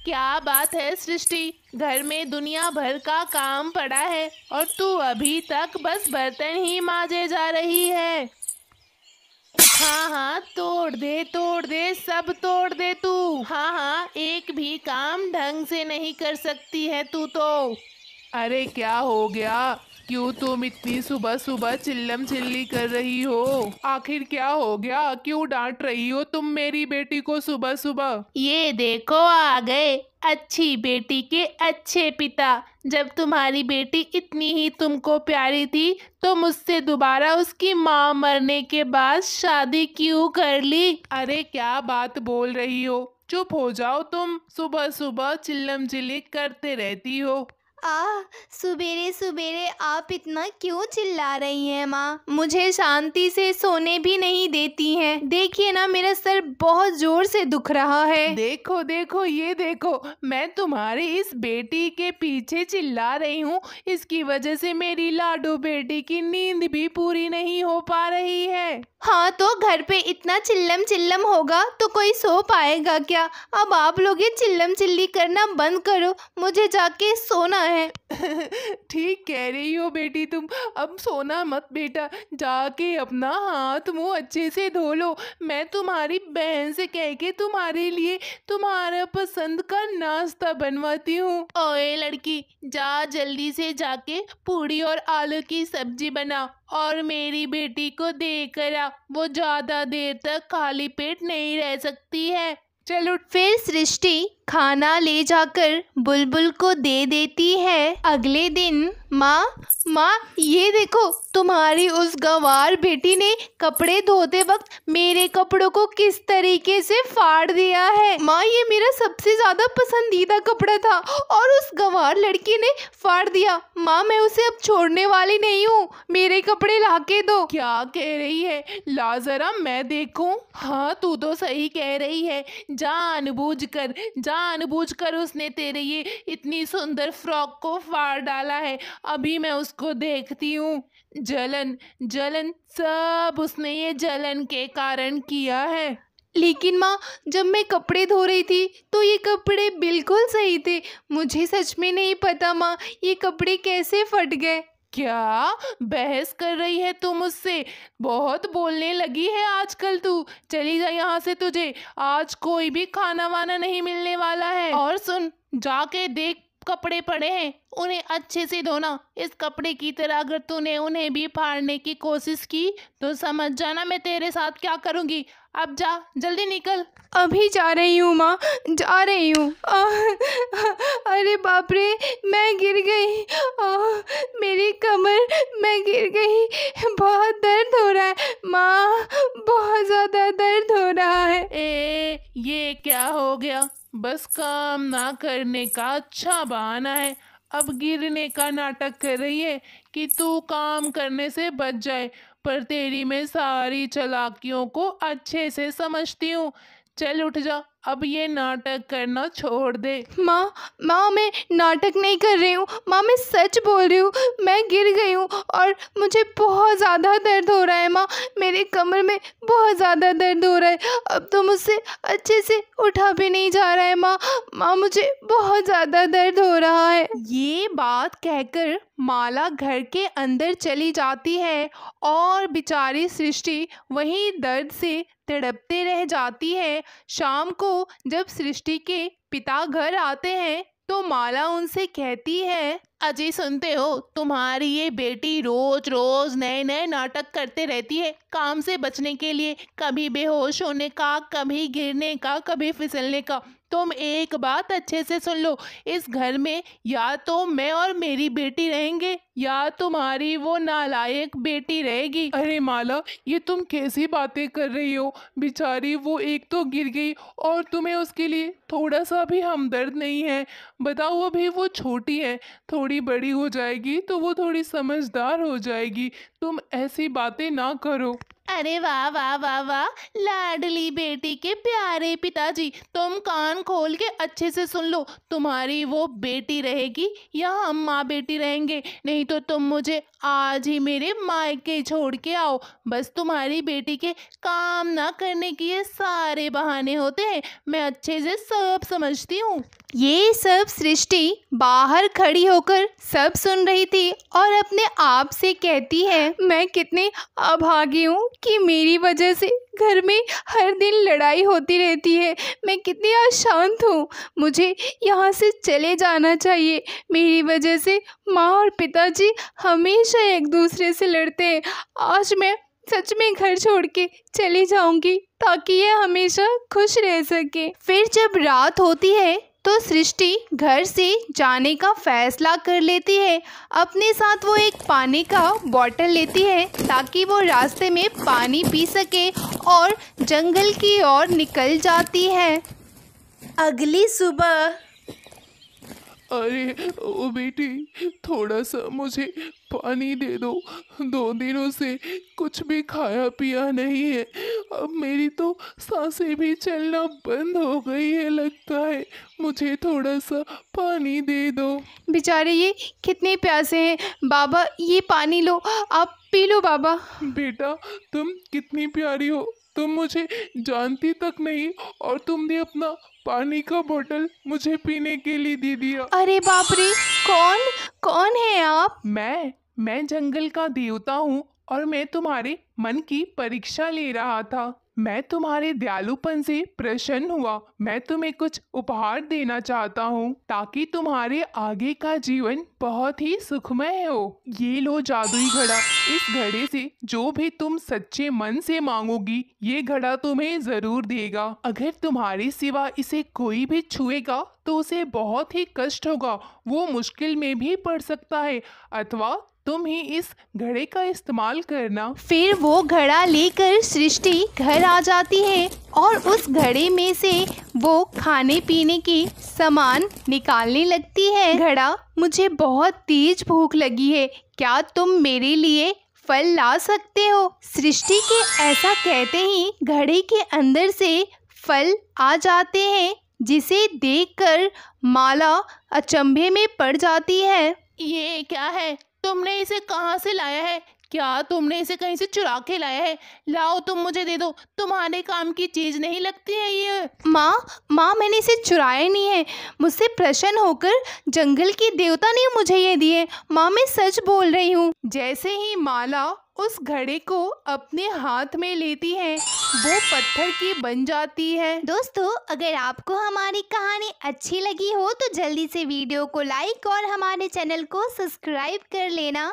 क्या बात है सृष्टि, घर में दुनिया भर का काम पड़ा है और तू अभी तक बस बर्तन ही मांजे जा रही है। हाँ हाँ, तोड़ दे सब तोड़ दे तू। हाँ हाँ, एक भी काम ढंग से नहीं कर सकती है तू तो। अरे क्या हो गया? क्यों तुम इतनी सुबह सुबह चिल्लम चिल्ली कर रही हो? आखिर क्या हो गया? क्यों डांट रही हो तुम मेरी बेटी को सुबह सुबह? ये देखो आ गए अच्छी बेटी के अच्छे पिता। जब तुम्हारी बेटी इतनी ही तुमको प्यारी थी तो मुझसे दोबारा उसकी माँ मरने के बाद शादी क्यों कर ली? अरे क्या बात बोल रही हो? चुप हो जाओ तुम, सुबह सुबह चिल्लम चिल्ली करते रहती हो। सुबेरे सुबेरे आप इतना क्यों चिल्ला रही हैं माँ? मुझे शांति से सोने भी नहीं देती हैं। देखिए ना, मेरा सर बहुत जोर से दुख रहा है। देखो देखो, ये देखो, मैं तुम्हारी इस बेटी के पीछे चिल्ला रही हूँ। इसकी वजह से मेरी लाडो बेटी की नींद भी पूरी नहीं हो पा रही है। हाँ, तो घर पे इतना चिल्लम चिल्लम होगा तो कोई सो पाएगा क्या? अब आप लोग ये चिल्लम चिल्ली करना बंद करो, मुझे जाके सोना है। ठीक कह रही हो बेटी तुम। अब सोना मत बेटा, जाके अपना हाथ मुंह अच्छे से धो लो। मैं तुम्हारी बहन से कह के तुम्हारे लिए तुम्हारा पसंद का नाश्ता बनवाती हूँ। ओए लड़की, जा जल्दी से जाके पूड़ी और आलू की सब्जी बना और मेरी बेटी को दे कर आ। वो ज्यादा देर तक खाली पेट नहीं रह सकती है। चलो। फिर सृष्टि खाना ले जाकर बुलबुल को दे देती है। अगले दिन माँ ये देखो, तुम्हारी उस गंवार बेटी ने कपड़े धोते वक्त मेरे कपड़ों को किस तरीके से फाड़ दिया है। माँ, ये मेरा सबसे ज्यादा पसंदीदा कपड़ा था और उस गंवार लड़की ने फाड़ दिया। माँ, मैं उसे अब छोड़ने वाली नहीं हूँ, मेरे कपड़े लाके दो। क्या कह रही है? ला जरा मैं देखूं। हाँ, तू तो सही कह रही है। जानबूझकर उसने तेरे ये इतनी सुंदर फ्रॉक को फाड़ डाला है। अभी मैं उसको देखती हूँ। जलन सब उसने ये जलन के कारण किया है। लेकिन माँ, जब मैं कपड़े धो रही थी तो ये कपड़े बिल्कुल सही थे। मुझे सच में नहीं पता माँ, ये कपड़े कैसे फट गए। क्या बहस कर रही है तू मुझसे? बहुत बोलने लगी है आजकल तू। चली जा यहाँ से, तुझे आज कोई भी खाना वाना नहीं मिलने वाला है। और सुन, जाके देख कपड़े पड़े हैं, उन्हें अच्छे से धोना। इस कपड़े की तरह अगर तूने उन्हें भी फाड़ने की कोशिश की तो समझ जाना मैं तेरे साथ क्या करूँगी। अब जा, जल्दी निकल। अभी जा रही हूँ माँ, जा रही हूँ। अरे बाप रे, मैं गिर गई। मेरी कमर, मैं गिर गई। बहुत दर्द हो रहा है माँ, बहुत ज़्यादा दर्द हो रहा है। ये क्या हो गया? बस काम ना करने का अच्छा बहाना है। अब गिरने का नाटक कर रही है कि तू काम करने से बच जाए। पर तेरी मैं सारी चालाकियों को अच्छे से समझती हूँ। चल उठ जा, अब ये नाटक करना छोड़ दे। माँ मैं नाटक नहीं कर रही हूँ माँ, मैं सच बोल रही हूँ। मैं गिर गई हूँ और मुझे बहुत ज़्यादा दर्द हो रहा है माँ, मेरे कमर में बहुत ज़्यादा दर्द हो रहा है। अब तो मुझसे अच्छे से उठा भी नहीं जा रहा है माँ, मुझे बहुत ज़्यादा दर्द हो रहा है। ये बात कहकर माला घर के अंदर चली जाती है और बेचारी सृष्टि वहीं दर्द से तड़पते रह जाती है। शाम को जब सृष्टि के पिता घर आते हैं तो माला उनसे कहती है, अजी सुनते हो, तुम्हारी ये बेटी रोज रोज नए नए नाटक करते रहती है काम से बचने के लिए। कभी बेहोश होने का, कभी गिरने का, कभी फिसलने का। तुम एक बात अच्छे से सुन लो, इस घर में या तो मैं और मेरी बेटी रहेंगे या तुम्हारी वो नालायक बेटी रहेगी। अरे माला, ये तुम कैसी बातें कर रही हो? बेचारी वो एक तो गिर गई और तुम्हें उसके लिए थोड़ा सा भी हमदर्द नहीं है। बताओ, अभी वो छोटी है, थोड़ी बड़ी हो जाएगी तो वो थोड़ी समझदार हो जाएगी। तुम ऐसी बातें ना करो। अरे वाह वाह वाह वाह, लाडली बेटी के प्यारे पिताजी, तुम कान खोल के अच्छे से सुन लो। तुम्हारी वो बेटी रहेगी या हम माँ बेटी रहेंगे, नहीं तो तुम मुझे आज ही मेरे मायके छोड़ के आओ। बस तुम्हारी बेटी के काम ना करने के ये सारे बहाने होते हैं, मैं अच्छे से सब समझती हूँ। ये सब सृष्टि बाहर खड़ी होकर सब सुन रही थी और अपने आप से कहती है, मैं कितनी अभागी हूँ कि मेरी वजह से घर में हर दिन लड़ाई होती रहती है। मैं कितनी अशांत हूँ, मुझे यहाँ से चले जाना चाहिए। मेरी वजह से माँ और पिताजी हमेशा एक दूसरे से लड़ते हैं। आज मैं सच में घर छोड़ के चली जाऊंगी ताकि ये हमेशा खुश रह सके। फिर जब रात होती है तो सृष्टि घर से जाने का फैसला कर लेती है। अपने साथ वो एक पानी का बॉटल लेती है ताकि वो रास्ते में पानी पी सके और जंगल की ओर निकल जाती है। अगली सुबह अरे ओ बेटी, थोड़ा सा मुझे पानी दे दो। 2 दिनों से कुछ भी खाया पिया नहीं है। अब मेरी तो सांसें भी चलना बंद हो गई है लगता है। मुझे थोड़ा सा पानी दे दो। बेचारे ये कितने प्यासे हैं। बाबा ये पानी लो, आप पी लो बाबा। बेटा, तुम कितनी प्यारी हो, तुम मुझे जानती तक नहीं और तुमने अपना पानी का बोतल मुझे पीने के लिए दे दिया। अरे बाप रे, कौन कौन है आप? मैं जंगल का देवता हूँ और मैं तुम्हारे मन की परीक्षा ले रहा था। मैं तुम्हारे दयालुपन से प्रसन्न हुआ। मैं तुम्हें कुछ उपहार देना चाहता हूँ ताकि तुम्हारे आगे का जीवन बहुत ही सुखमय हो। ये लो जादुई घड़ा। इस घड़े से जो भी तुम सच्चे मन से मांगोगी ये घड़ा तुम्हें जरूर देगा। अगर तुम्हारे सिवा इसे कोई भी छुएगा तो उसे बहुत ही कष्ट होगा, वो मुश्किल में भी पड़ सकता है, अथवा तुम ही इस घड़े का इस्तेमाल करना। फिर वो घड़ा लेकर सृष्टि घर आ जाती है और उस घड़े में से वो खाने पीने की सामान निकालने लगती है। घड़ा, मुझे बहुत तेज भूख लगी है, क्या तुम मेरे लिए फल ला सकते हो? सृष्टि के ऐसा कहते ही घड़े के अंदर से फल आ जाते हैं, जिसे देखकर माला अचंभे में पड़ जाती है। ये क्या है? तुमने इसे कहाँ से लाया है? क्या तुमने इसे कहीं से चुरा के लाया है? लाओ, तुम मुझे दे दो, तुम्हारे काम की चीज नहीं लगती है ये। माँ मैंने इसे चुराया नहीं है, मुझसे प्रसन्न होकर जंगल के देवता ने मुझे ये दिए। माँ मैं सच बोल रही हूँ। जैसे ही माला उस घड़े को अपने हाथ में लेती है वो पत्थर की बन जाती है। दोस्तों, अगर आपको हमारी कहानी अच्छी लगी हो तो जल्दी से वीडियो को लाइक और हमारे चैनल को सब्सक्राइब कर लेना।